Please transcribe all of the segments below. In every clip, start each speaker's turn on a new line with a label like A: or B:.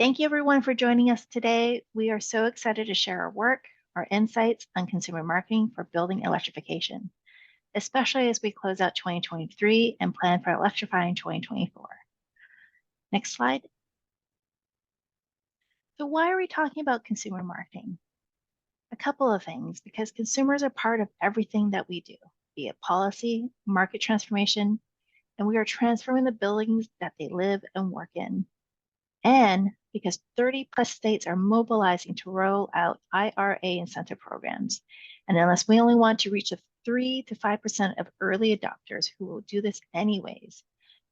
A: Thank you everyone for joining us today. We are so excited to share our work, our insights on consumer marketing for building electrification, especially as we close out 2023 and plan for electrifying 2024. Next slide. So why are we talking about consumer marketing? A couple of things, because consumers are part of everything that we do, be it policy, market transformation, and we are transforming the buildings that they live and work in. And because 30+ states are mobilizing to roll out IRA incentive programs. And unless we only want to reach the 3 to 5% of early adopters who will do this anyways,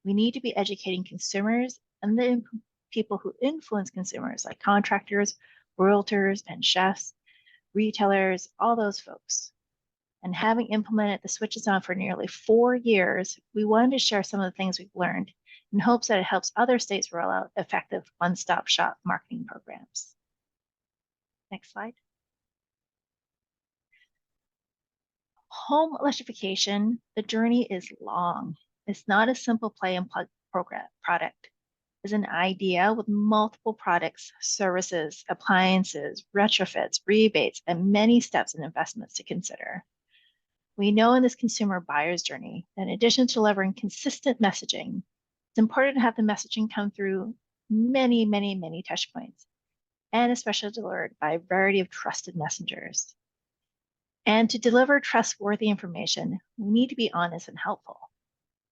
A: we need to be educating consumers and the people who influence consumers like contractors, realtors, and chefs, retailers, all those folks. And having implemented the switches on for nearly 4 years, we wanted to share some of the things we've learned in hopes that it helps other states roll out effective one-stop shop marketing programs. Next slide. Home electrification, the journey is long. It's not a simple play and plug product. It's an idea with multiple products, services, appliances, retrofits, rebates, and many steps and investments to consider. We know in this consumer buyer's journey that in addition to delivering consistent messaging, it's important to have the messaging come through many touch points, and especially delivered by a variety of trusted messengers. And to deliver trustworthy information, we need to be honest and helpful.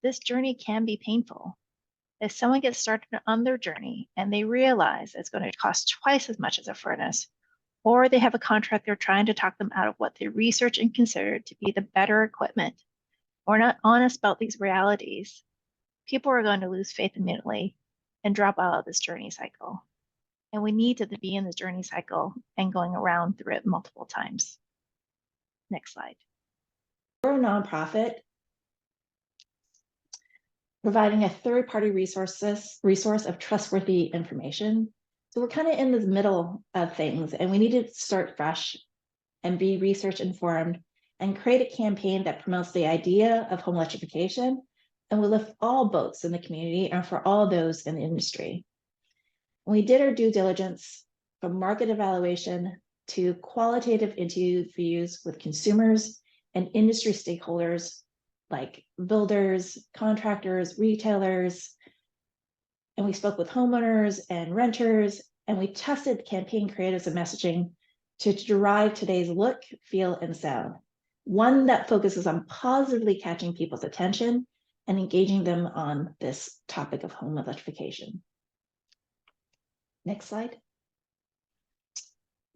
A: This journey can be painful. If someone gets started on their journey and they realize it's going to cost twice as much as a furnace, or they have a contractor trying to talk them out of what they research and consider to be the better equipment, or not honest about these realities, people are going to lose faith immediately and drop out of this journey cycle. And we need to be in this journey cycle and going around through it multiple times. Next slide.
B: We're a nonprofit providing a third-party resource of trustworthy information. So we're kind of in the middle of things, and we need to start fresh and be research informed and create a campaign that promotes the idea of home electrification and will lift all boats in the community and for all those in the industry. We did our due diligence from market evaluation to qualitative interviews with consumers and industry stakeholders like builders, contractors, retailers, and we spoke with homeowners and renters, and we tested campaign creatives and messaging to derive today's look, feel, and sound. One that focuses on positively catching people's attention and engaging them on this topic of home electrification. Next slide.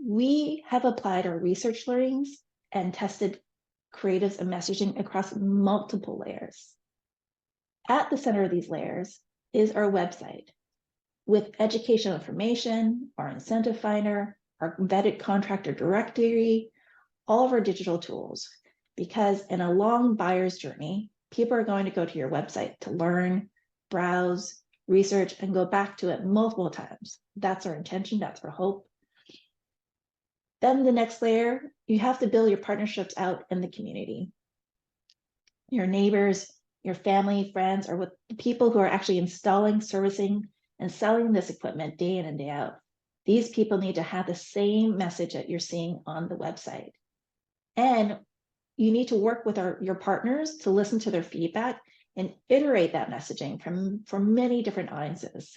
B: We have applied our research learnings and tested creatives and messaging across multiple layers. At the center of these layers is our website with educational information, our incentive finder, our vetted contractor directory, all of our digital tools, because in a long buyer's journey, people are going to go to your website to learn, browse, research, and go back to it multiple times. That's our intention, that's our hope. Then the next layer, you have to build your partnerships out in the community. Your neighbors, your family, friends, or with the people who are actually installing, servicing, and selling this equipment day in and day out. These people need to have the same message that you're seeing on the website. And you need to work with your partners to listen to their feedback and iterate that messaging from many different audiences.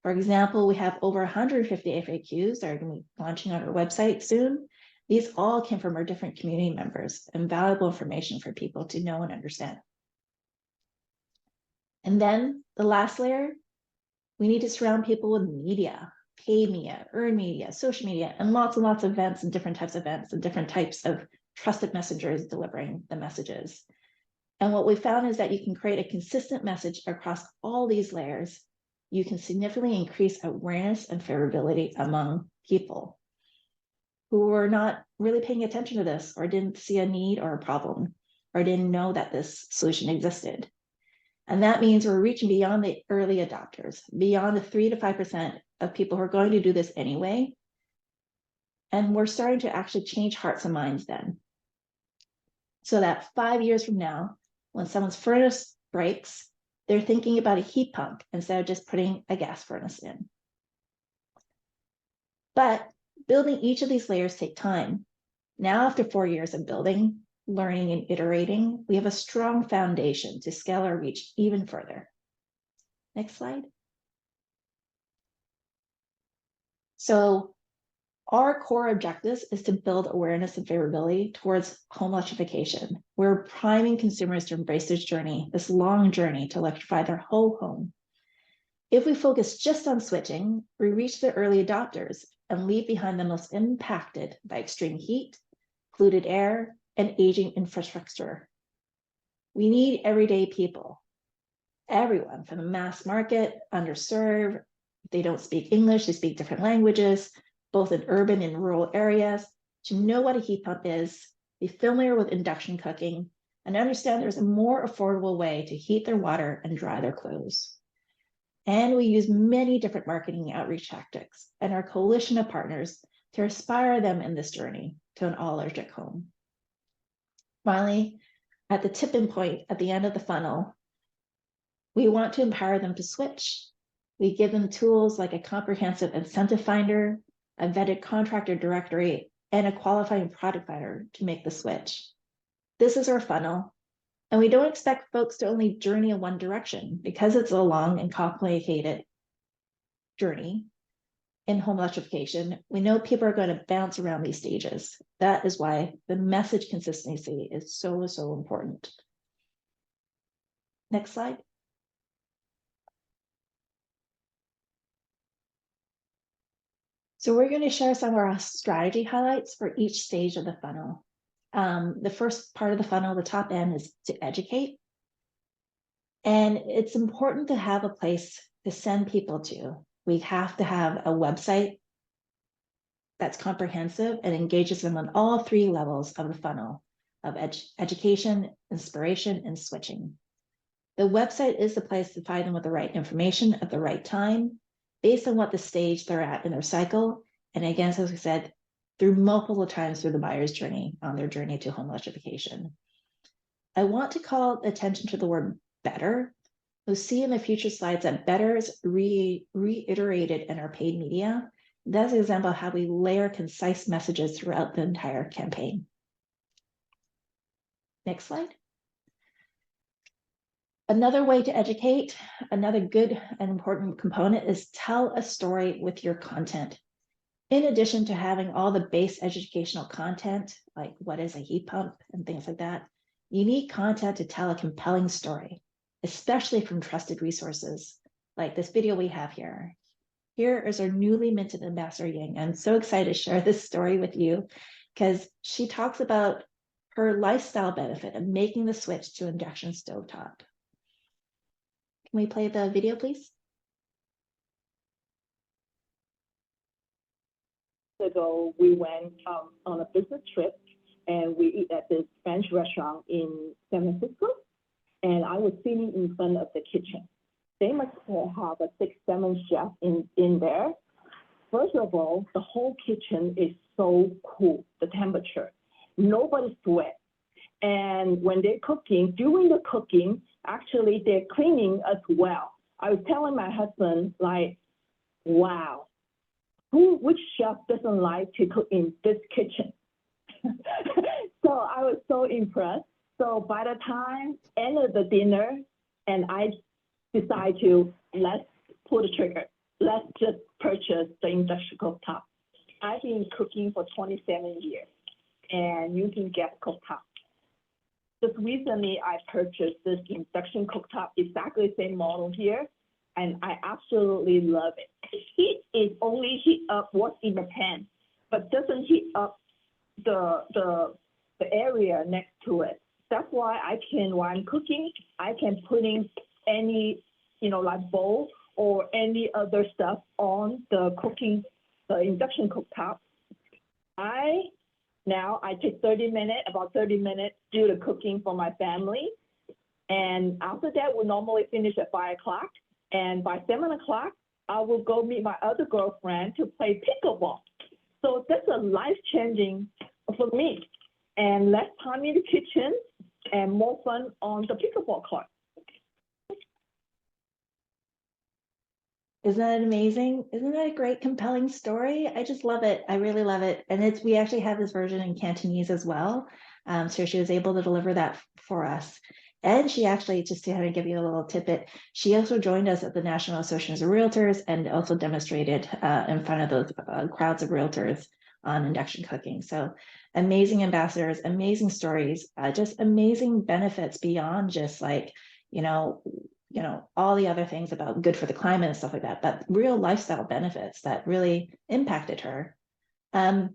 B: For example, we have over 150 FAQs that are going to be launching on our website soon. These all came from our different community members and valuable information for people to know and understand. And then the last layer, we need to surround people with media, paid media, earned media, social media, and lots of events and different types of events and different types of trusted messengers delivering the messages. And what we found is that you can create a consistent message across all these layers. You can significantly increase awareness and favorability among people who were not really paying attention to this or didn't see a need or a problem or didn't know that this solution existed. And that means we're reaching beyond the early adopters, beyond the 3 to 5% of people who are going to do this anyway. And we're starting to actually change hearts and minds then. So that 5 years from now, when someone's furnace breaks, they're thinking about a heat pump instead of just putting a gas furnace in. But building each of these layers take time. Now, after 4 years of building, learning, and iterating, we have a strong foundation to scale our reach even further. Next slide. So our core objectives is to build awareness and favorability towards home electrification. We're priming consumers to embrace this journey, this long journey to electrify their whole home. If we focus just on switching, we reach the early adopters and leave behind the most impacted by extreme heat, polluted air, and aging infrastructure. We need everyday people, everyone from the mass market, underserved. They don't speak English, they speak different languages, both in urban and rural areas, to know what a heat pump is, be familiar with induction cooking, and understand there's a more affordable way to heat their water and dry their clothes. And we use many different marketing outreach tactics and our coalition of partners to inspire them in this journey to an all-electric home. Finally, at the tipping point at the end of the funnel, we want to empower them to switch. We give them tools like a comprehensive incentive finder, a vetted contractor directory, and a qualifying product finder to make the switch. This is our funnel, and we don't expect folks to only journey in one direction because it's a long and complicated journey. In home electrification, we know people are going to bounce around these stages. That is why the message consistency is so important. Next slide. So we're going to share some of our strategy highlights for each stage of the funnel. The first part of the funnel, the top end, is to educate. And it's important to have a place to send people to. We have to have a website that's comprehensive and engages them on all 3 levels of the funnel of education, inspiration, and switching. The website is the place to find them with the right information at the right time, based on what the stage they're at in their cycle. And again, as we said, through multiple times through the buyer's journey on their journey to home electrification. I want to call attention to the word better. You'll see in the future slides that better is reiterated in our paid media. That's an example of how we layer concise messages throughout the entire campaign. Next slide. Another way to educate, another good and important component, is tell a story with your content. In addition to having all the base educational content, like what is a heat pump and things like that, you need content to tell a compelling story, especially from trusted resources like this video we have here. Here is our newly minted Ambassador Ying. I'm so excited to share this story with you because she talks about her lifestyle benefit of making the switch to induction stovetop. Can we play the video, please?
C: Ago, we went on a business trip and we eat at this French restaurant in San Francisco. And I was sitting in front of the kitchen. They must have a 6-7 chefs in there. First of all, the whole kitchen is so cool, the temperature. Nobody sweats. And when they're cooking, during the cooking, actually they're cleaning as well. I was telling my husband, like, wow, which chef doesn't like to cook in this kitchen? So I was so impressed. So by the time end of the dinner, and I decided to let's pull the trigger. Let's just purchase the induction cooktop. I've been cooking for 27 years and using gas cooktop. Just recently, I purchased this induction cooktop, exactly the same model here, and I absolutely love it. Heat is only heat up what's in the pan, but doesn't heat up the area next to it. That's why I can, while I'm cooking, I can put in any, like bowl or any other stuff on the induction cooktop. Now I take about 30 minutes, do the cooking for my family. And after that, we normally finish at 5 o'clock. And by 7 o'clock, I will go meet my other girlfriend to play pickleball. So that's a life-changing for me. And less time in the kitchen and more fun on the pickleball court.
B: Isn't that amazing? Isn't that a great, compelling story? I just love it. I really love it. And we actually have this version in Cantonese as well. So she was able to deliver that for us. And she actually, just to kind of give you a little tidbit, she also joined us at the National Association of Realtors and also demonstrated in front of those crowds of realtors on induction cooking. So amazing ambassadors, amazing stories, just amazing benefits beyond just like, all the other things about good for the climate and stuff like that, but real lifestyle benefits that really impacted her. But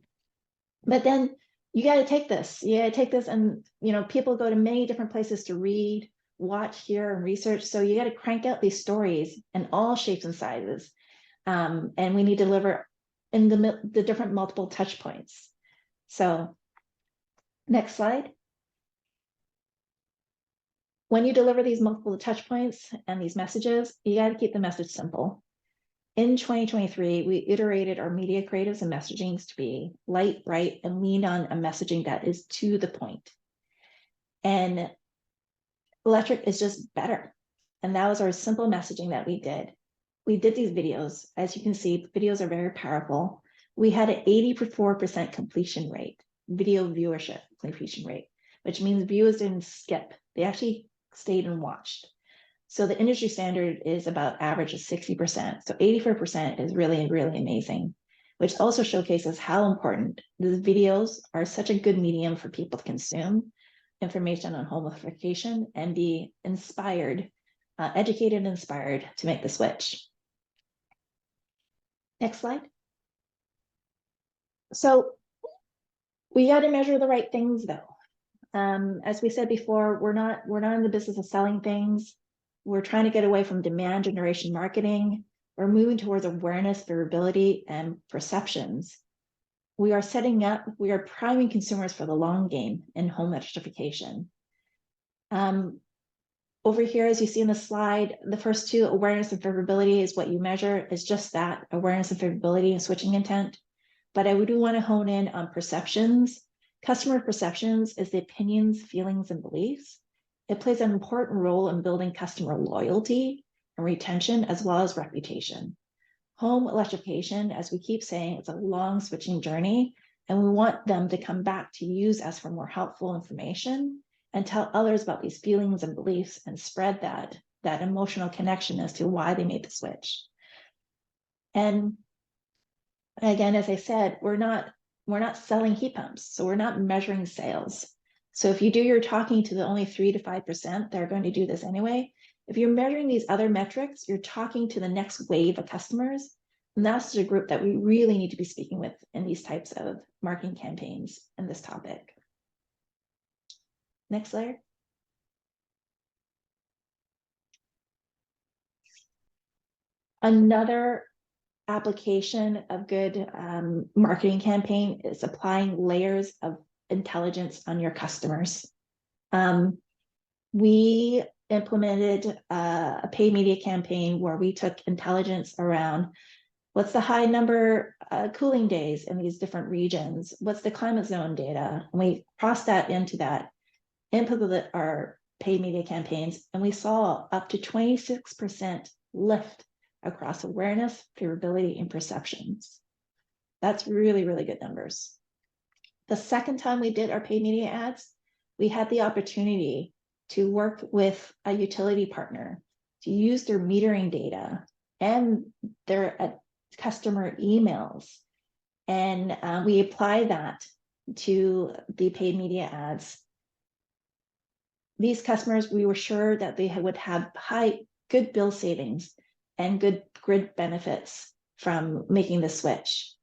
B: then you got to take this. And, people go to many different places to read, watch, hear, and research. So you got to crank out these stories in all shapes and sizes. And we need to deliver in the different multiple touch points. So next slide. When you deliver these multiple touch points and these messages, you got to keep the message simple. In 2023, we iterated our media creatives and messagings to be light, bright, and lean on a messaging that is to the point. And electric is just better. And that was our simple messaging that we did. We did these videos. As you can see, videos are very powerful. We had an 84% completion rate, video viewership completion rate, which means viewers didn't skip. They actually stayed and watched. So the industry standard is about average of 60%. So 84% is really, really amazing, which also showcases how important these videos are such a good medium for people to consume information on home electrification and be inspired, educated and inspired to make the switch. Next slide. So we got to measure the right things though. As we said before, we're not in the business of selling things. We're trying to get away from demand generation marketing. We're moving towards awareness, variability, and perceptions. We are priming consumers for the long game in home electrification. Over here, as you see in the slide, the first two, awareness and favorability, is what you measure. Is just that, awareness and favorability and switching intent. But I do want to hone in on perceptions. Customer perceptions is the opinions, feelings, and beliefs. It plays an important role in building customer loyalty and retention, as well as reputation. Home electrification, as we keep saying, it's a long switching journey, and we want them to come back to use us for more helpful information and tell others about these feelings and beliefs and spread that emotional connection as to why they made the switch. And again, as I said, we're not selling heat pumps, so we're not measuring sales. So if you do your talking to the only 3 to 5%, they're going to do this anyway. If you're measuring these other metrics, you're talking to the next wave of customers. And that's the group that we really need to be speaking with in these types of marketing campaigns and this topic. Next layer. Another application of good marketing campaign is applying layers of intelligence on your customers. We implemented a paid media campaign where we took intelligence around what's the high number cooling days in these different regions, what's the climate zone data, and we crossed that into that, implemented our paid media campaigns, and we saw up to 26% lift across awareness, favorability, and perceptions. That's really, really good numbers. The second time we did our paid media ads, we had the opportunity to work with a utility partner to use their metering data and their customer emails. And we applied that to the paid media ads. These customers, we were sure that they would have good bill savings and good grid benefits from making the switch.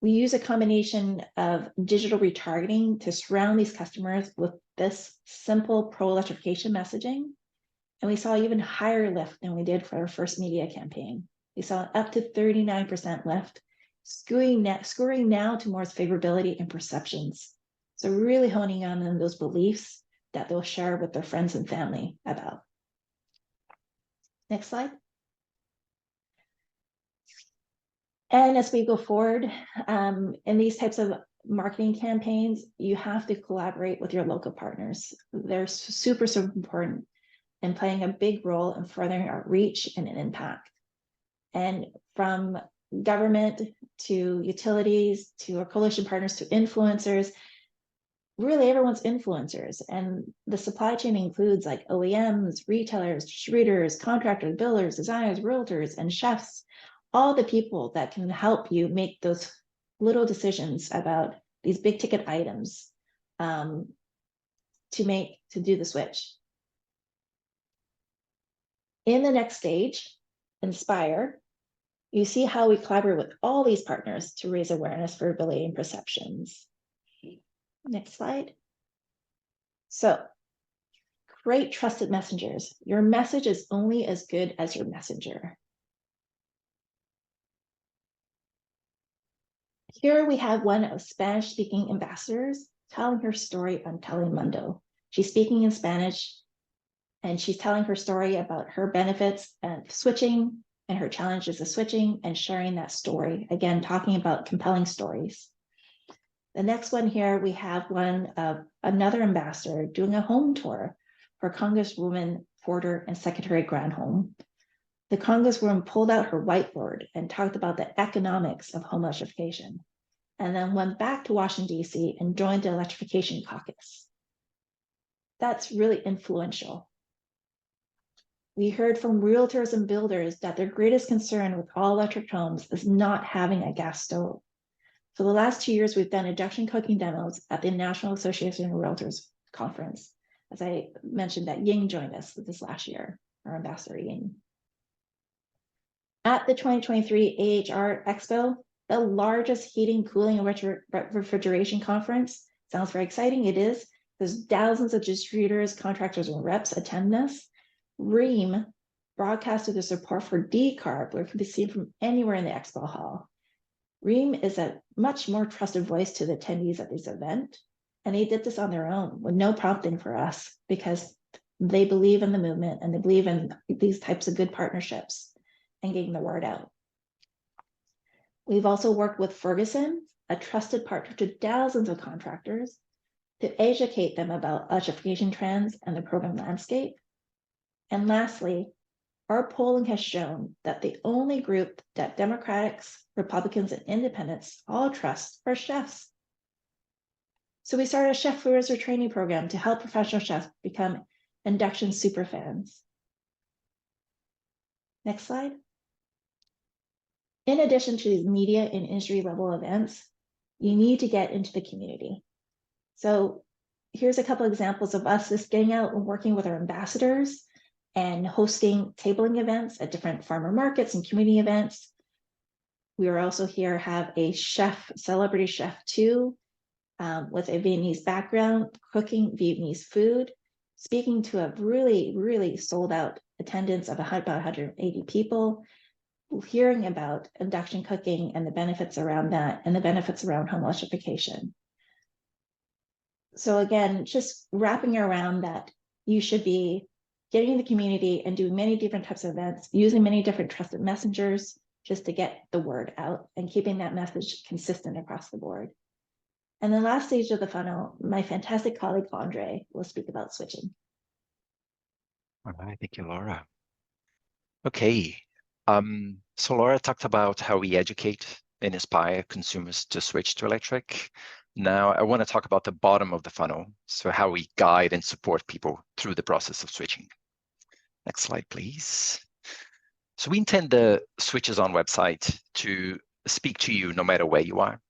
B: We use a combination of digital retargeting to surround these customers with this simple pro-electrification messaging. And we saw even higher lift than we did for our first media campaign. We saw up to 39% lift, skewing now to more favorability and perceptions. So really honing on those beliefs that they'll share with their friends and family about. Next slide. And as we go forward in these types of marketing campaigns, you have to collaborate with your local partners. They're super, super important in playing a big role in furthering our reach and an impact. And from government to utilities to our coalition partners to influencers, really everyone's influencers. And the supply chain includes like OEMs, retailers, distributors, contractors, builders, designers, realtors, and chefs, all the people that can help you make those little decisions about these big ticket items to do the switch. In the next stage, Inspire, you see how we collaborate with all these partners to raise awareness for ability and perceptions. Next slide. So, create trusted messengers. Your message is only as good as your messenger. Here we have one of Spanish-speaking ambassadors telling her story on Telemundo. She's speaking in Spanish, and she's telling her story about her benefits of switching and her challenges of switching and sharing that story. Again, talking about compelling stories. The next one here, we have one of another ambassador doing a home tour for Congresswoman Porter and Secretary Granholm. The Congresswoman pulled out her whiteboard and talked about the economics of home electrification, and then went back to Washington, D.C. and joined the electrification caucus. That's really influential. We heard from realtors and builders that their greatest concern with all electric homes is not having a gas stove. For the last 2 years, we've done induction cooking demos at the National Association of Realtors conference. As I mentioned, that Ying joined us this last year, our ambassador Ying. At the 2023 AHR Expo, the largest heating, cooling, and refrigeration conference, sounds very exciting, it is. There's thousands of distributors, contractors, and reps attend this. REAM broadcasted their support for decarb, where it can be seen from anywhere in the expo hall. REAM is a much more trusted voice to the attendees at this event, and they did this on their own with no prompting for us, because they believe in the movement and they believe in these types of good partnerships and getting the word out. We've also worked with Ferguson, a trusted partner to thousands of contractors, to educate them about electrification trends and the program landscape. And lastly, our polling has shown that the only group that Democrats, Republicans, and Independents all trust are chefs. So we started a chef fluencer training program to help professional chefs become induction superfans. Next slide. In addition to these media and industry level events, you need to get into the community. So here's a couple examples of us just getting out and working with our ambassadors and hosting tabling events at different farmer markets and community events. We are also here have a chef, celebrity chef too, with a Vietnamese background, cooking Vietnamese food, speaking to a really, really sold out attendance of about 180 people, hearing about induction cooking and the benefits around that and the benefits around home electrification. So again, just wrapping around that, you should be getting in the community and doing many different types of events, using many different trusted messengers just to get the word out and keeping that message consistent across the board. And the last stage of the funnel, my fantastic colleague, Andre, will speak about switching.
D: All right, thank you, Laura. Okay, so Laura talked about how we educate and inspire consumers to switch to electric. Now, I want to talk about the bottom of the funnel, so how we guide and support people through the process of switching. Next slide, please. So we intend the Switches On website to speak to you no matter where you are,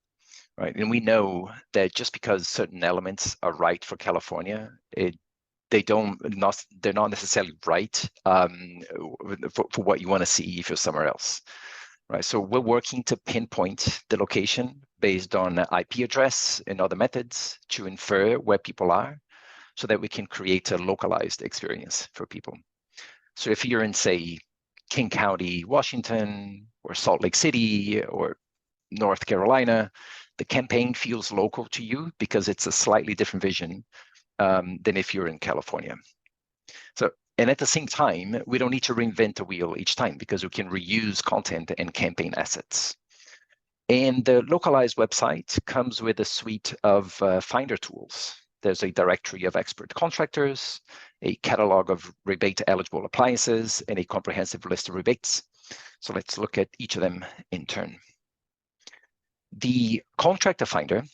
D: right? And we know that just because certain elements are right for California, they're not necessarily right for what you want to see if you're somewhere else, right? So we're working to pinpoint the location based on IP address and other methods to infer where people are, so that we can create a localized experience for people. So if you're in, say, King County, Washington, or Salt Lake City, or North Carolina, the campaign feels local to you because it's a slightly different vision than if you're in California. So, and at the same time, we don't need to reinvent the wheel each time because we can reuse content and campaign assets. And the localized website comes with a suite of finder tools. There's a directory of expert contractors, a catalog of rebate-eligible appliances, and a comprehensive list of rebates. So let's look at each of them in turn. The contractor finder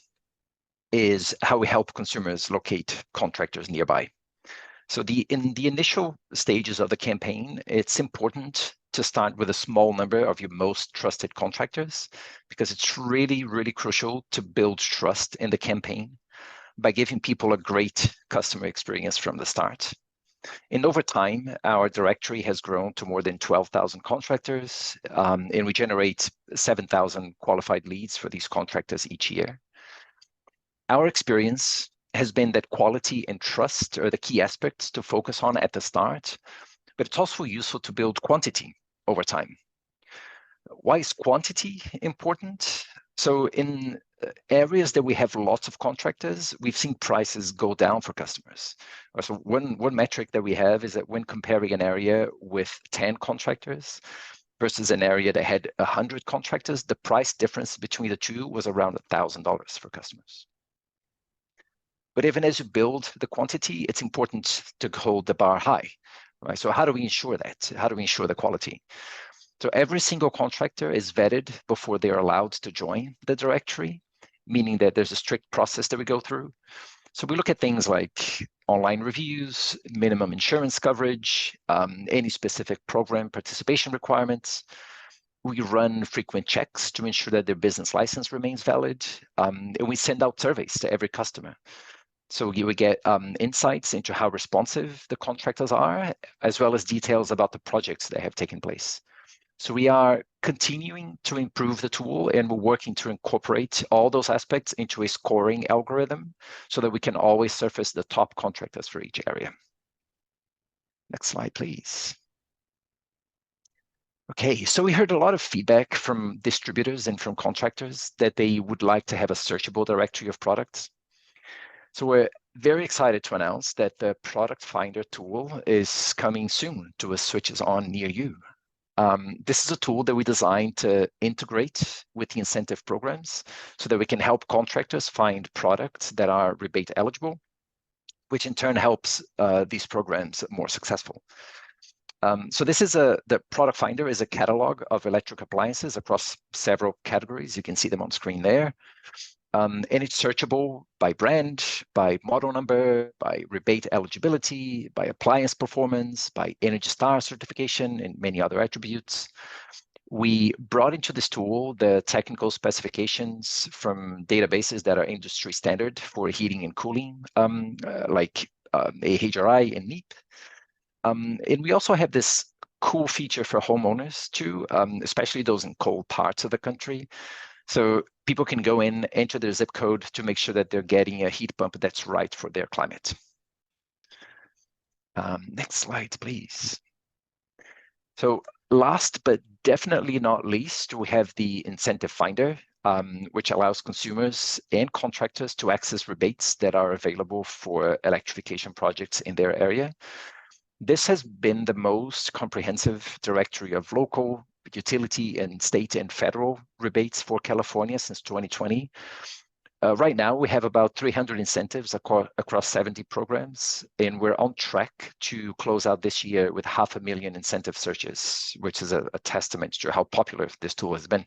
D: is how we help consumers locate contractors nearby. So in the initial stages of the campaign, it's important to start with a small number of your most trusted contractors, because it's really, really crucial to build trust in the campaign by giving people a great customer experience from the start. And over time, our directory has grown to more than 12,000 contractors, and we generate 7,000 qualified leads for these contractors each year. Our experience has been that quality and trust are the key aspects to focus on at the start, but it's also useful to build quantity over time. Why is quantity important? So in areas that we have lots of contractors, we've seen prices go down for customers. So one metric that we have is that when comparing an area with 10 contractors versus an area that had 100 contractors, the price difference between the two was around $1,000 for customers. But even as you build the quantity, it's important to hold the bar high, right? So how do we ensure that? How do we ensure the quality? So every single contractor is vetted before they're allowed to join the directory, meaning that there's a strict process that we go through. So we look at things like online reviews, minimum insurance coverage, any specific program participation requirements. We run frequent checks to ensure that their business license remains valid, and we send out surveys to every customer. So you would get insights into how responsive the contractors are, as well as details about the projects that have taken place. So we are continuing to improve the tool, and we're working to incorporate all those aspects into a scoring algorithm so that we can always surface the top contractors for each area. Next slide, please. Okay, so we heard a lot of feedback from distributors and from contractors that they would like to have a searchable directory of products. So we're very excited to announce that the Product Finder tool is coming soon to a switches on near you. This is a tool that we designed to integrate with the incentive programs so that we can help contractors find products that are rebate eligible, which in turn helps these programs more successful. So this is the Product Finder is a catalog of electric appliances across several categories. You can see them on screen there. And it's searchable by brand, by model number, by rebate eligibility, by appliance performance, by Energy Star certification, and many other attributes. We brought into this tool the technical specifications from databases that are industry standard for heating and cooling, like AHRI and NEEP. And we also have this cool feature for homeowners too, especially those in cold parts of the country. So people can go in, enter their zip code to make sure that they're getting a heat pump that's right for their climate. Next slide, please. So last but definitely not least, we have the Incentive Finder, which allows consumers and contractors to access rebates that are available for electrification projects in their area. This has been the most comprehensive directory of local, utility, and state and federal rebates for California since 2020. Right now, we have about 300 incentives across 70 programs, and we're on track to close out this year with 500,000 incentive searches, which is a testament to how popular this tool has been.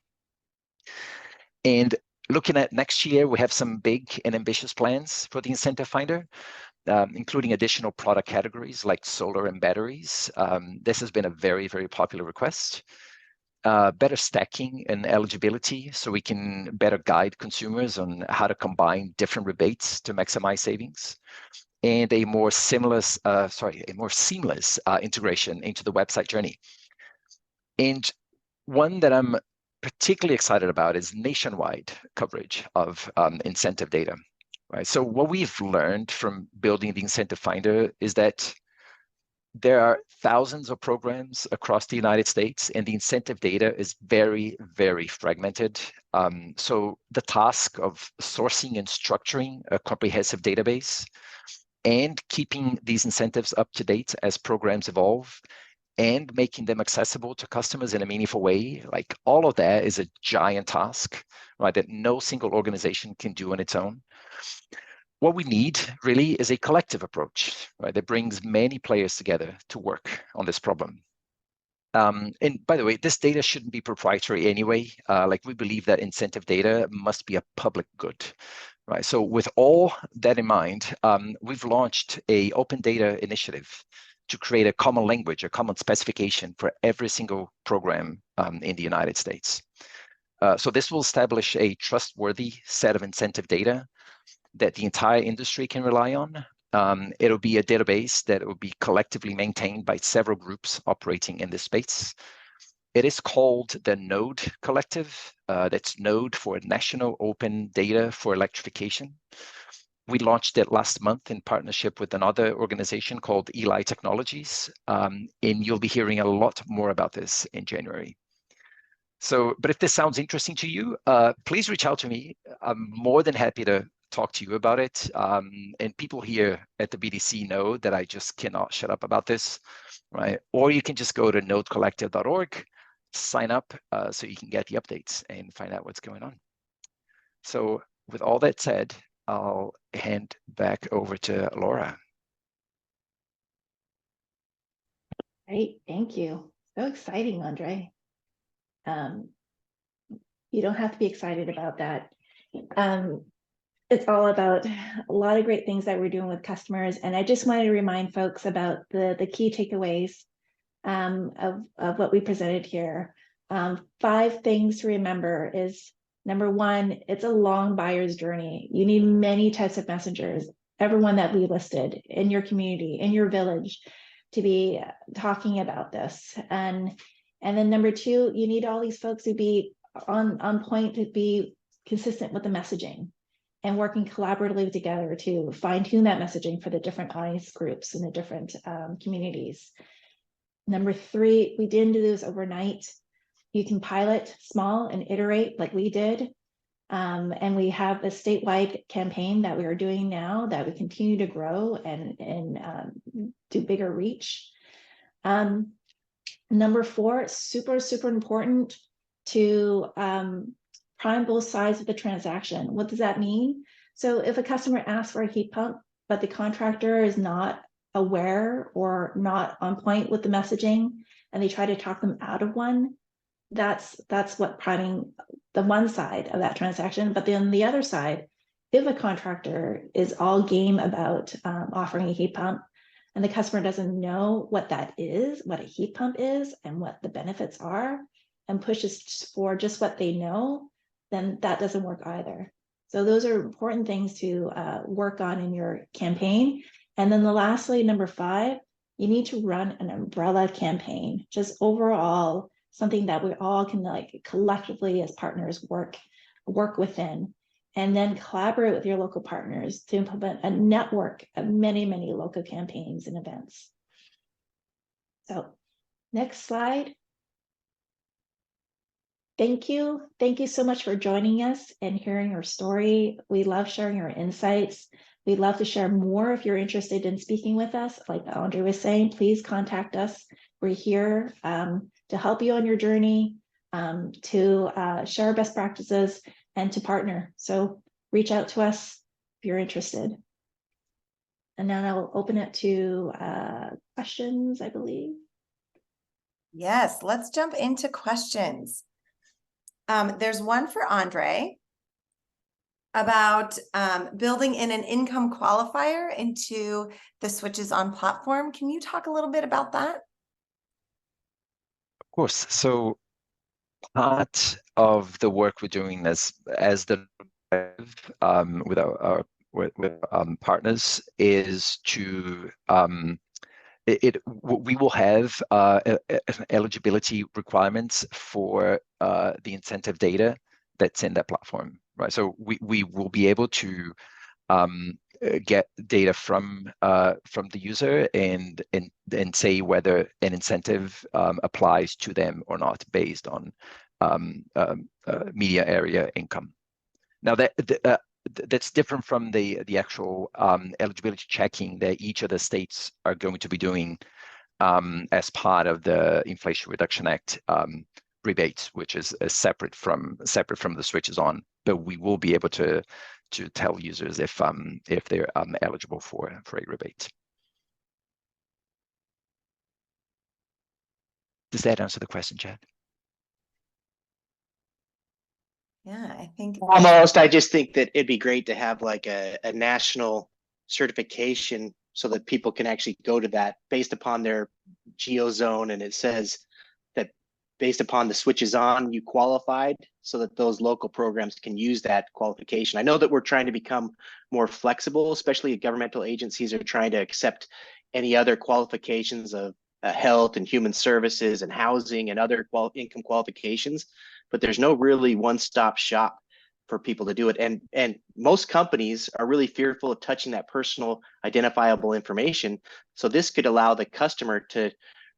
D: And looking at next year, we have some big and ambitious plans for the Incentive Finder, including additional product categories like solar and batteries. This has been a very, very popular request. Better stacking and eligibility so we can better guide consumers on how to combine different rebates to maximize savings, and a more seamless integration into the website journey. And one that I'm particularly excited about is nationwide coverage of incentive data. Right. So what we've learned from building the Incentive Finder is that there are thousands of programs across the United States, and the incentive data is very, very fragmented. So the task of sourcing and structuring a comprehensive database and keeping these incentives up to date as programs evolve and making them accessible to customers in a meaningful way, like all of that is a giant task, right, that no single organization can do on its own. What we need really is a collective approach, right, that brings many players together to work on this problem. And by the way, this data shouldn't be proprietary anyway. Like we believe that incentive data must be a public good, right? So with all that in mind, we've launched a open data initiative to create a common language, a common specification for every single program in the United States. So this will establish a trustworthy set of incentive data that the entire industry can rely on. It'll be a database that will be collectively maintained by several groups operating in this space. It is called the Node Collective. That's Node for National Open Data for Electrification. We launched it last month in partnership with another organization called Eli Technologies, and you'll be hearing a lot more about this in January. So, but if this sounds interesting to you, please reach out to me. I'm more than happy to talk to you about it. And people here at the BDC know that I just cannot shut up about this, right? Or you can just go to nodecollective.org, sign up so you can get the updates and find out what's going on. So with all that said, I'll hand back over to Laura.
B: Great, thank you. So exciting, Andre. You don't have to be excited about that. It's all about a lot of great things that we're doing with customers. And I just wanted to remind folks about the key takeaways of what we presented here. 5 things to remember is, number 1, it's a long buyer's journey. You need many types of messengers, everyone that we listed in your community, in your village, to be talking about this. And then number 2, you need all these folks to be on point, to be consistent with the messaging and working collaboratively together to fine tune that messaging for the different audience groups and the different communities. Number 3, we didn't do this overnight. You can pilot small and iterate like we did. And we have a statewide campaign that we are doing now that we continue to grow and do bigger reach. Number 4, super important to prime both sides of the transaction. What does that mean? So if a customer asks for a heat pump, but the contractor is not aware or not on point with the messaging, and they try to talk them out of one, that's what priming the one side of that transaction. But then the other side, if a contractor is all game about offering a heat pump, and the customer doesn't know what that is, what a heat pump is, and what the benefits are, and pushes for just what they know, then that doesn't work either. So those are important things to work on in your campaign. And then lastly, number 5, you need to run an umbrella campaign, just overall, something that we all can like collectively as partners work within, and then collaborate with your local partners to implement a network of many local campaigns and events. So next slide. Thank you so much for joining us and hearing your story. We love sharing your insights. We'd love to share more. If you're interested in speaking with us, like Andre was saying, please contact us. We're here to help you on your journey, to share best practices, and to partner. So reach out to us if you're interested. And now I'll open it to questions, I believe.
E: Yes, let's jump into questions. There's one for Andre about building in an income qualifier into the switches on platform. Can you talk a little bit about that?
D: Of course. So part of the work we're doing as the with our partners is to we will have eligibility requirements for the incentive data that's in that platform, right? So we will be able to get data from the user and say whether an incentive applies to them or not based on media area income. Now that's different from the actual eligibility checking that each of the states are going to be doing as part of the Inflation Reduction Act rebates, which is separate from the switches on. But we will be able to tell users if they're eligible for a rebate. Does that answer the question, Chad?
E: Yeah, I think
F: Almost. I just think that it'd be great to have like a national certification so that people can actually go to that based upon their geo zone, and it says that based upon the switches on, you qualified, so that those local programs can use that qualification. I know that we're trying to become more flexible, especially governmental agencies are trying to accept any other qualifications of health and human services and housing and other income qualifications, but there's no really one-stop shop for people to do it. And most companies are really fearful of touching that personal identifiable information. So this could allow the customer to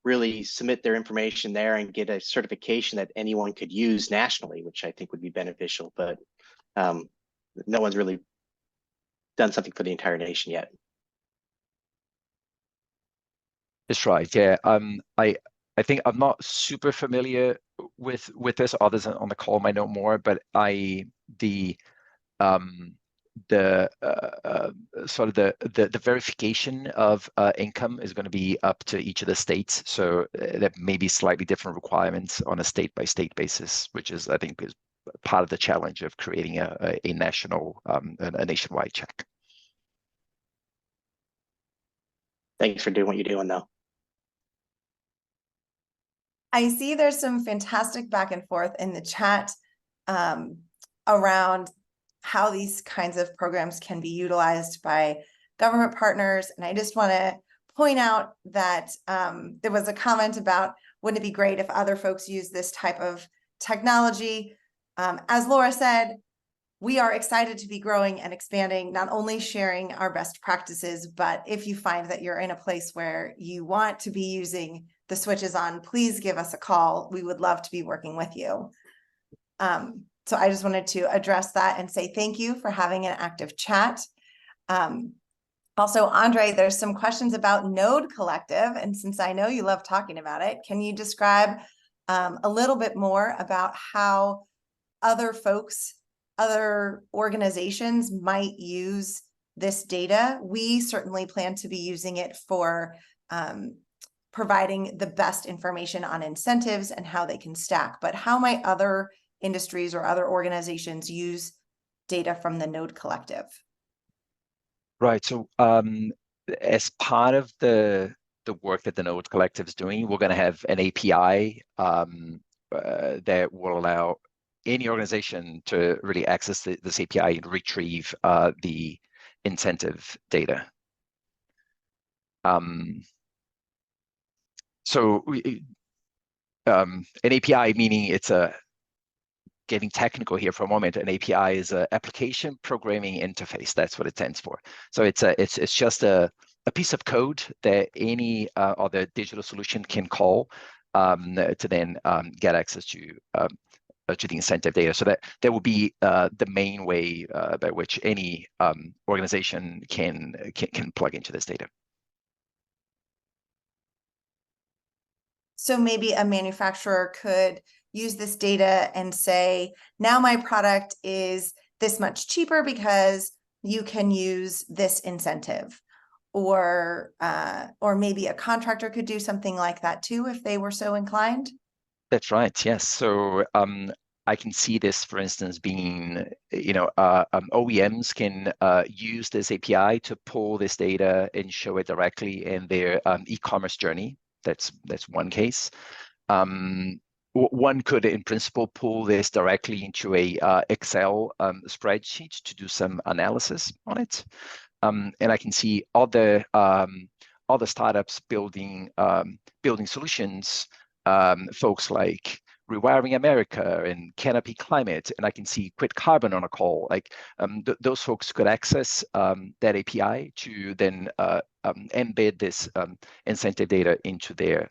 F: really submit their information there and get a certification that anyone could use nationally, which I think would be beneficial. But no one's really done something for the entire nation yet.
D: That's right. Yeah. I think I'm not super familiar with this. Others on the call might know more, but the sort of the verification of income is going to be up to each of the states. So there may be slightly different requirements on a state-by-state basis, which is, I think, is part of the challenge of creating a national, a nationwide check.
F: Thanks for doing what you're doing, though.
E: I see there's some fantastic back and forth in the chat around how these kinds of programs can be utilized by government partners. And I just want to point out that there was a comment about, wouldn't it be great if other folks use this type of technology? As Laura said, we are excited to be growing and expanding, not only sharing our best practices, but if you find that you're in a place where you want to be using the switches on, please give us a call. We would love to be working with you. So I just wanted to address that and say thank you for having an active chat. Also, Andre, there's some questions about Node Collective. And since I know you love talking about it, can you describe a little bit more about how other folks, other organizations might use this data? We certainly plan to be using it for providing the best information on incentives and how they can stack. But how might other industries or other organizations use data from the Node Collective?
D: Right. So as part of the work that the Node Collective is doing, we're going to have an API that will allow any organization to really access this API and retrieve the incentive data. So an API, meaning it's getting technical here for a moment, an API is an application programming interface. That's what it stands for. So it's just a piece of code that any other digital solution can call to then get access to the incentive data. So that will be the main way by which any organization can plug into this data.
E: So maybe a manufacturer could use this data and say, now my product is this much cheaper because you can use this incentive. Or maybe a contractor could do something like that too, if they were so inclined.
D: That's right. Yes. So I can see this, for instance, being, OEMs can use this API to pull this data and show it directly in their e-commerce journey. That's one case. One could, in principle, pull this directly into a Excel spreadsheet to do some analysis on it. And I can see other startups building solutions, folks like Rewiring America and Canopy Climate, and I can see Quit Carbon on a call. Like those folks could access that API to then embed this incentive data into their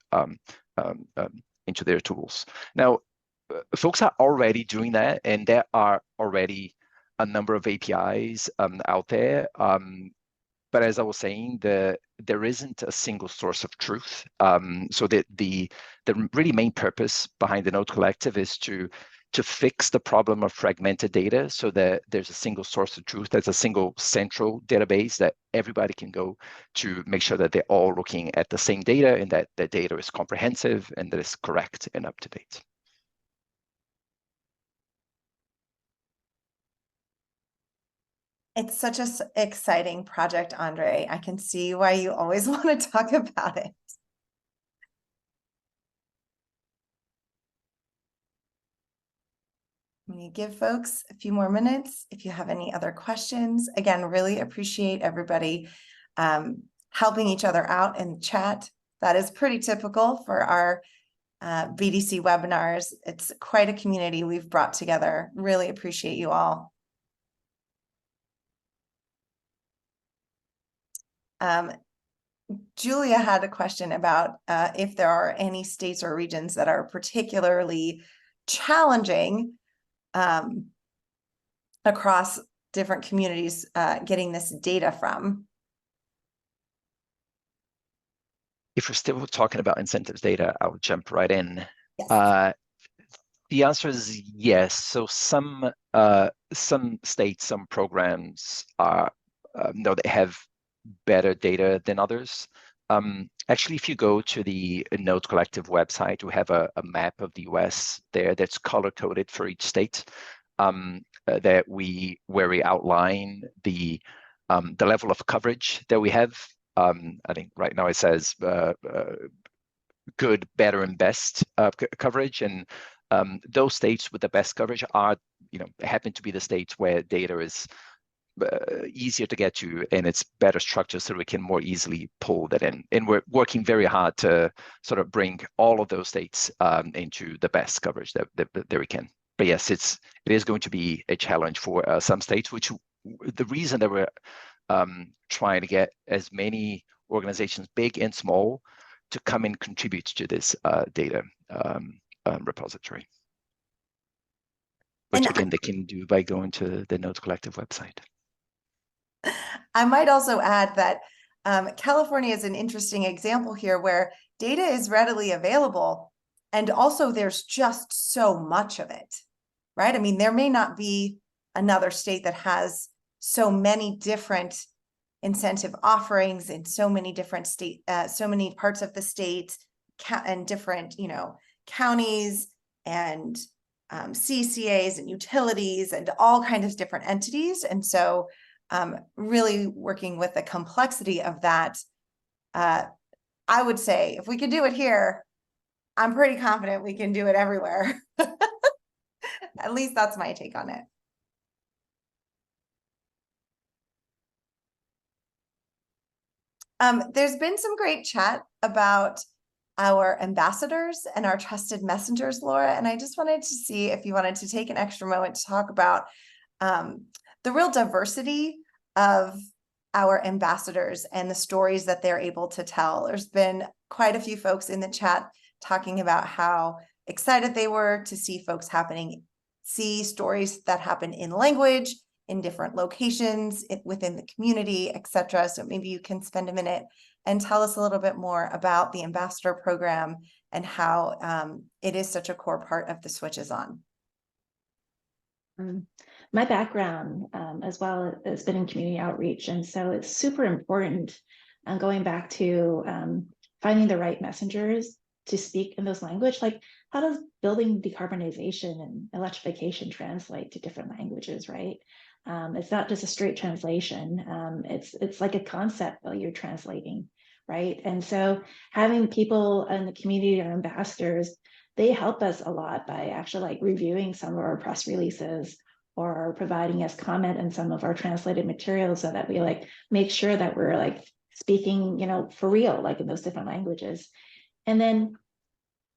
D: tools. Now, folks are already doing that, and there are already a number of APIs out there. But as I was saying, there isn't a single source of truth. So the really main purpose behind the Node Collective is to to fix the problem of fragmented data so that there's a single source of truth, there's a single central database that everybody can go to make sure that they're all looking at the same data and that the data is comprehensive and that it's correct and up to date.
E: It's such an exciting project, Andre. I can see why you always want to talk about it. I'm going to give folks a few more minutes if you have any other questions. Again, really appreciate everybody helping each other out in the chat. That is pretty typical for our BDC webinars. It's quite a community we've brought together. Really appreciate you all. Julia had a question about if there are any states or regions that are particularly challenging across different communities getting this data from.
D: If we're still talking about incentives data, I'll jump right in.
E: Yes.
D: The answer is yes. So some states, some programs are know they have better data than others. Actually, if you go to the Node Collective website, we have a map of the US there that's color-coded for each state, where we outline the level of coverage that we have. I think right now it says good, better, and best coverage, and those states with the best coverage are, happen to be the states where data is easier to get to and it's better structured, so we can more easily pull that in. And we're working very hard to sort of bring all of those states into the best coverage that we can. But yes, it is going to be a challenge for some states, which the reason that we're trying to get as many organizations, big and small, to come and contribute to this data repository. Which again, they can do by going to the Node Collective website.
E: I might also add that California is an interesting example here where data is readily available and also there's just so much of it, right? I mean, there may not be another state that has so many different incentive offerings in so many different so many parts of the state and different, counties and CCAs and utilities and all kinds of different entities. And so really working with the complexity of that, I would say if we could do it here, I'm pretty confident we can do it everywhere. At least that's my take on it. There's been some great chat about our ambassadors and our trusted messengers, Laura, and I just wanted to see if you wanted to take an extra moment to talk about the real diversity of our ambassadors and the stories that they're able to tell. There's been quite a few folks in the chat talking about how excited they were to see see stories that happen in language, in different locations, within the community, etc. So maybe you can spend a minute and tell us a little bit more about the ambassador program and how it is such a core part of the Switches On.
B: My background as well has been in community outreach, and so it's super important going back to finding the right messengers to speak in those language. Like, how does building decarbonization and electrification translate to different languages, right? It's not just a straight translation. It's like a concept that you're translating, right? And so having people in the community or ambassadors, they help us a lot by actually like reviewing some of our press releases or providing us comment in some of our translated materials so that we like make sure that we're like speaking, for real, like in those different languages. And then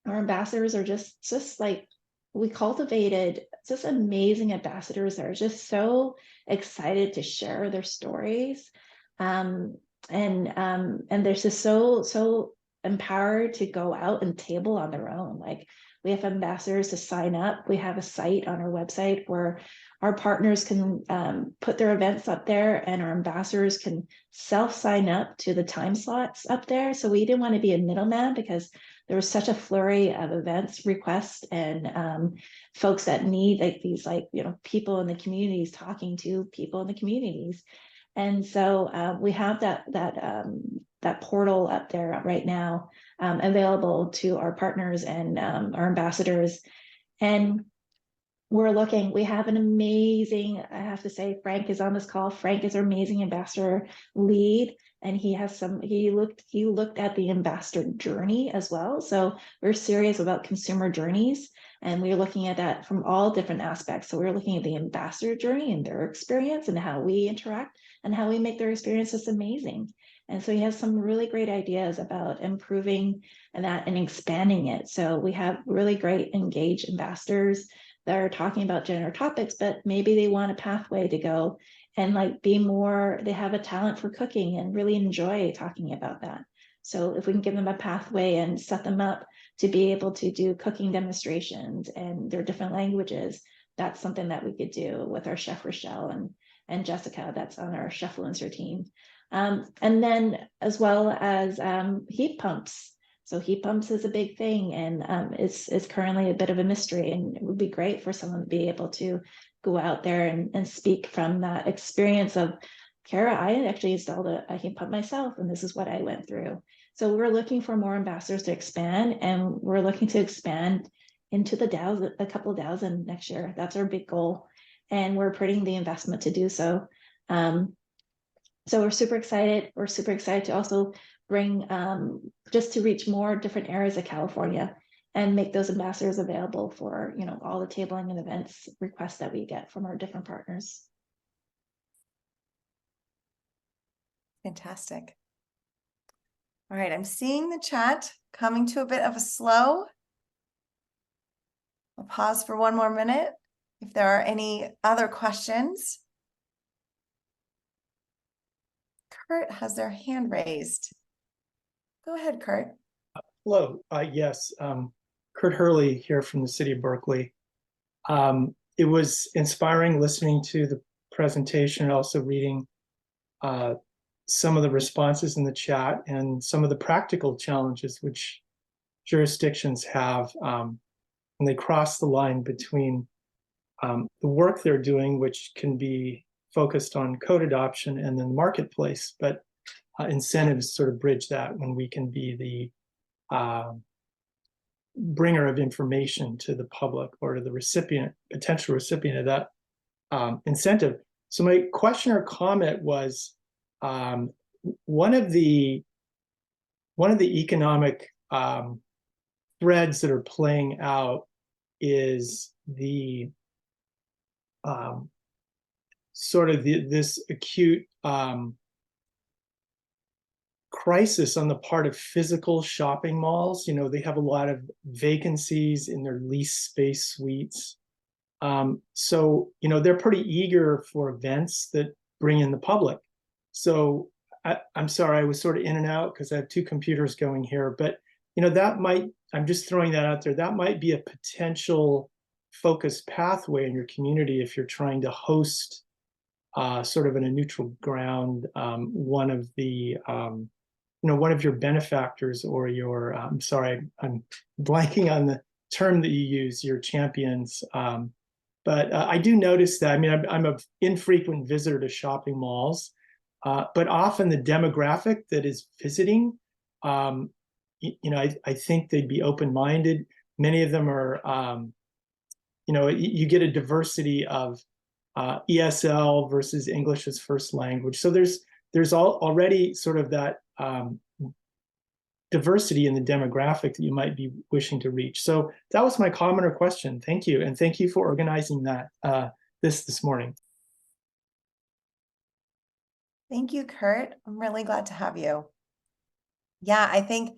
B: our ambassadors are just like, we cultivated just amazing ambassadors that are just so excited to share their stories. And they're just so empowered to go out and table on their own. Like, we have ambassadors to sign up. We have a site on our website where our partners can put their events up there, and our ambassadors can self-sign up to the time slots up there. So we didn't want to be a middleman, because there was such a flurry of events requests and folks that need like these people in the communities talking to people in the communities. And so we have that portal up there right now available to our partners and our ambassadors. And we have an amazing, I have to say, Frank is on this call. Frank is our amazing ambassador lead. And he looked at the ambassador journey as well. So we're serious about consumer journeys, and we're looking at that from all different aspects. So we're looking at the ambassador journey and their experience and how we interact and how we make their experiences amazing. And so he has some really great ideas about improving that and expanding it. So we have really great engaged ambassadors that are talking about general topics, but maybe they want a pathway to go and they have a talent for cooking and really enjoy talking about that. So if we can give them a pathway and set them up to be able to do cooking demonstrations and their different languages, that's something that we could do with our chef Rochelle and Jessica, that's on our Chefluencer team. And then as well as heat pumps. So heat pumps is a big thing, and it's currently a bit of a mystery, and it would be great for someone to be able to go out there and speak from that experience of, Kara, I actually installed a heat pump myself, and this is what I went through. So we're looking for more ambassadors to expand, and we're looking to expand into the DAOs, a couple of DAOs next year. That's our big goal, and we're putting the investment to do so. So we're super excited. We're super excited to also bring just to reach more different areas of California and make those ambassadors available for all the tabling and events requests that we get from our different partners.
E: Fantastic. All right, I'm seeing the chat coming to a bit of a slow. I'll pause for one more minute if there are any other questions. Kurt has their hand raised. Go ahead, Kurt.
G: Hello. Yes, Kurt Hurley here from the city of Berkeley. It was inspiring listening to the presentation and also reading some of the responses in the chat and some of the practical challenges which jurisdictions have when they cross the line between the work they're doing, which can be focused on code adoption, and then the marketplace, but incentives sort of bridge that when we can be the bringer of information to the public or to the potential recipient of that incentive. So my question or comment was, one of the economic threads that are playing out is the this acute crisis on the part of physical shopping malls. They have a lot of vacancies in their lease space suites. So they're pretty eager for events that bring in the public. So I'm sorry, I was sort of in and out because I have two computers going here, but I'm just throwing that out there. That might be a potential focused pathway in your community if you're trying to host sort of in a neutral ground one of your benefactors or your I'm sorry, I'm blanking on the term that you use, your champions. But I do notice that. I mean, I'm an infrequent visitor to shopping malls, but often the demographic that is visiting, I think they'd be open-minded. Many of them are, you get a diversity of ESL versus English as first language. So there's already sort of that diversity in the demographic that you might be wishing to reach. So that was my comment or question. Thank you. And thank you for organizing that this morning.
E: Thank you, Kurt. I'm really glad to have you. Yeah, I think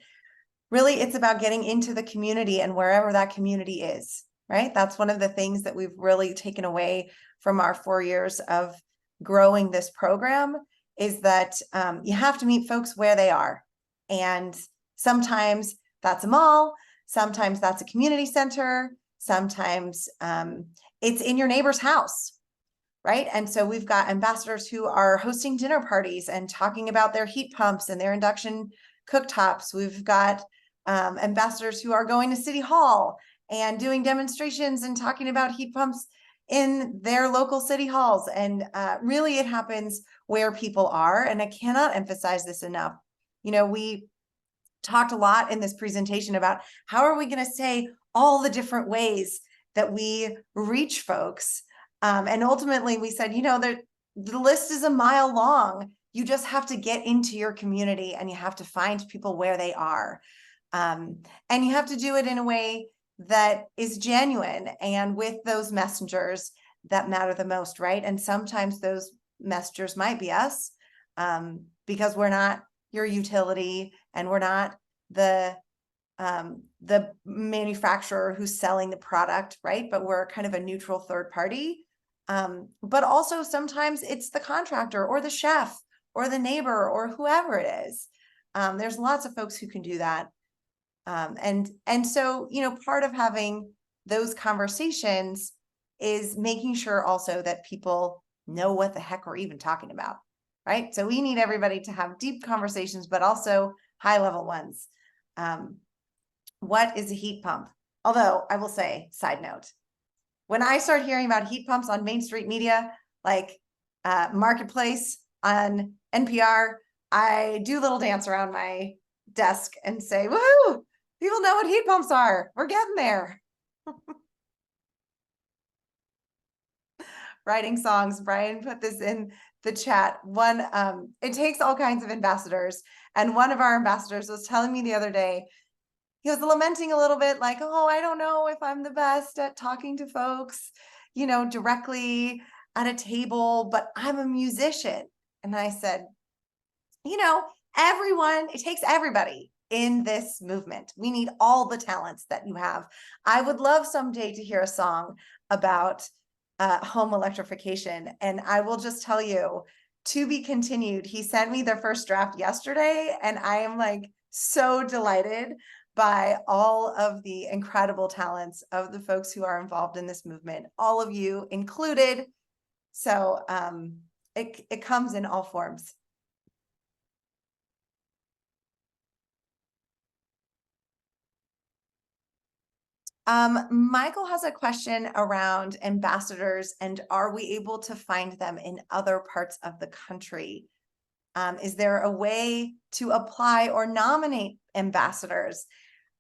E: really it's about getting into the community and wherever that community is, right? That's one of the things that we've really taken away from our 4 years of growing this program is that you have to meet folks where they are. And sometimes that's a mall, sometimes that's a community center, sometimes it's in your neighbor's house, right? And so we've got ambassadors who are hosting dinner parties and talking about their heat pumps and their induction cooktops. We've got ambassadors who are going to City Hall and doing demonstrations and talking about heat pumps in their local city halls. And really it happens where people are. And I cannot emphasize this enough. You know, we talked a lot in this presentation about how are we going to say all the different ways that we reach folks. And ultimately we said, you know, the list is a mile long. You just have to get into your community and you have to find people where they are. And you have to do it in a way that is genuine and with those messengers that matter the most, right? And sometimes those messengers might be us, because we're not your utility and we're not the manufacturer who's selling the product, right? But we're kind of a neutral third party. But also sometimes it's the contractor or the chef or the neighbor or whoever it is. There's lots of folks who can do that. And so, you know, part of having those conversations is making sure also that people know what the heck we're even talking about, right? So we need everybody to have deep conversations, but also high level ones. What is a heat pump? Although I will say, side note, when I start hearing about heat pumps on Main Street media, like Marketplace on NPR, I do a little dance around my desk and say, woohoo! People know what heat pumps are. We're getting there. Writing songs. Brian put this in the chat. It takes all kinds of ambassadors. And one of our ambassadors was telling me the other day, he was lamenting a little bit like, oh, I don't know if I'm the best at talking to folks, you know, directly at a table, but I'm a musician. And I said, you know, it takes everybody in this movement. We need all the talents that you have. I would love someday to hear a song about home electrification. And I will just tell you, to be continued. He sent me the first draft yesterday, and I am like so delighted by all of the incredible talents of the folks who are involved in this movement, all of you included. So it comes in all forms. Michael has a question around ambassadors and are we able to find them in other parts of the country? Is there a way to apply or nominate ambassadors?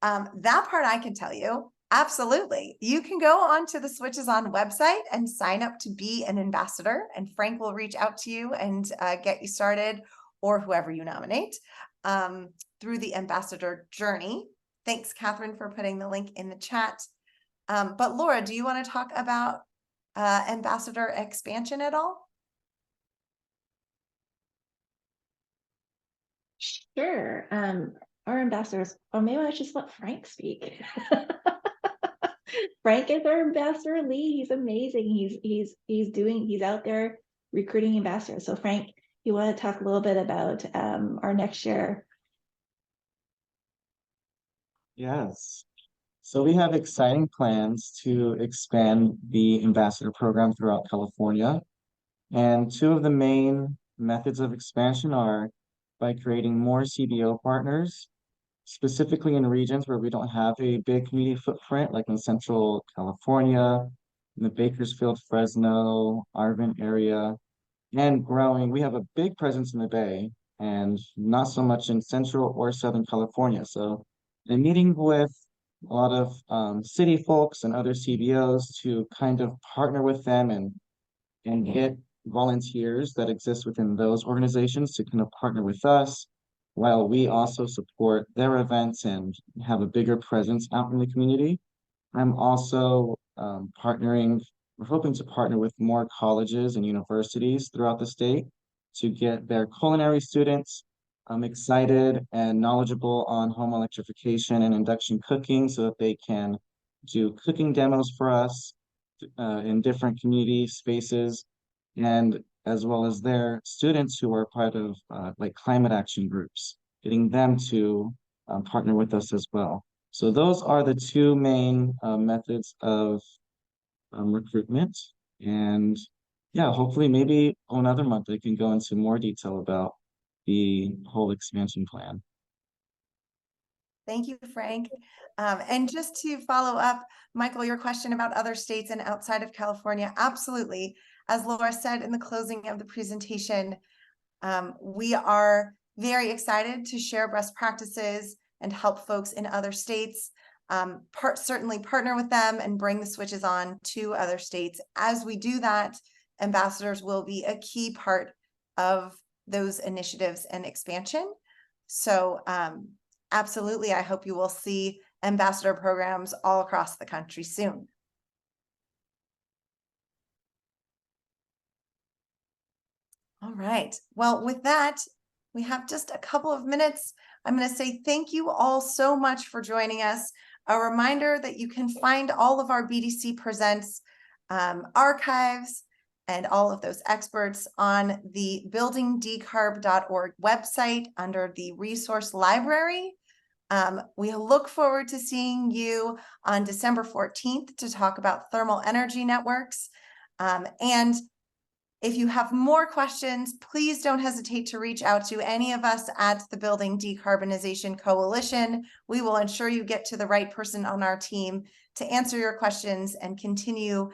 E: That part I can tell you. Absolutely. You can go onto the Switches On website and sign up to be an ambassador, and Frank will reach out to you and get you started, or whoever you nominate, through the ambassador journey. Thanks, Catherine, for putting the link in the chat. But Laura, do you want to talk about ambassador expansion at all?
B: Sure. Our ambassadors, or maybe I just let Frank speak. Frank is our ambassador lead. He's amazing. He's out there recruiting ambassadors. So Frank, you want to talk a little bit about our next year?
H: Yes. So we have exciting plans to expand the ambassador program throughout California. And two of the main methods of expansion are by creating more CBO partners, specifically in regions where we don't have a big community footprint, like in Central California, in the Bakersfield, Fresno, Arvin area, and growing. We have a big presence in the Bay and not so much in Central or Southern California. So in meeting with a lot of city folks and other CBOs to kind of partner with them and get volunteers that exist within those organizations to kind of partner with us, while we also support their events and have a bigger presence out in the community. I'm also we're hoping to partner with more colleges and universities throughout the state to get their culinary students excited and knowledgeable on home electrification and induction cooking so that they can do cooking demos for us in different community spaces, and as well as their students who are part of like climate action groups, getting them to partner with us as well. So those are the two main methods of recruitment. And yeah, hopefully maybe another month I can go into more detail about the whole expansion plan.
E: Thank you, Frank. And just to follow up, Michael, your question about other states and outside of California, absolutely. As Laura said in the closing of the presentation, we are very excited to share best practices and help folks in other states. Certainly partner with them and bring the switches on to other states. As we do that, ambassadors will be a key part of those initiatives and expansion. So absolutely, I hope you will see ambassador programs all across the country soon. All right. Well, with that, we have just a couple of minutes. I'm going to say thank you all so much for joining us. A reminder that you can find all of our BDC Presents archives and all of those experts on the buildingdecarb.org website under the resource library. We look forward to seeing you on December 14th to talk about thermal energy networks. And if you have more questions, please don't hesitate to reach out to any of us at the Building Decarbonization Coalition. We will ensure you get to the right person on our team to answer your questions and continue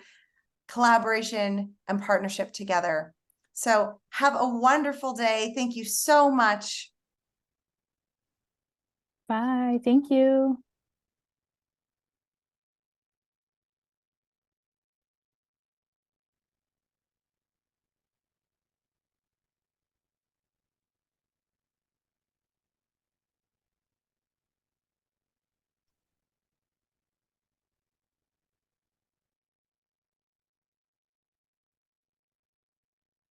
E: collaboration and partnership together. So have a wonderful day. Thank you so much.
I: Bye. Thank you.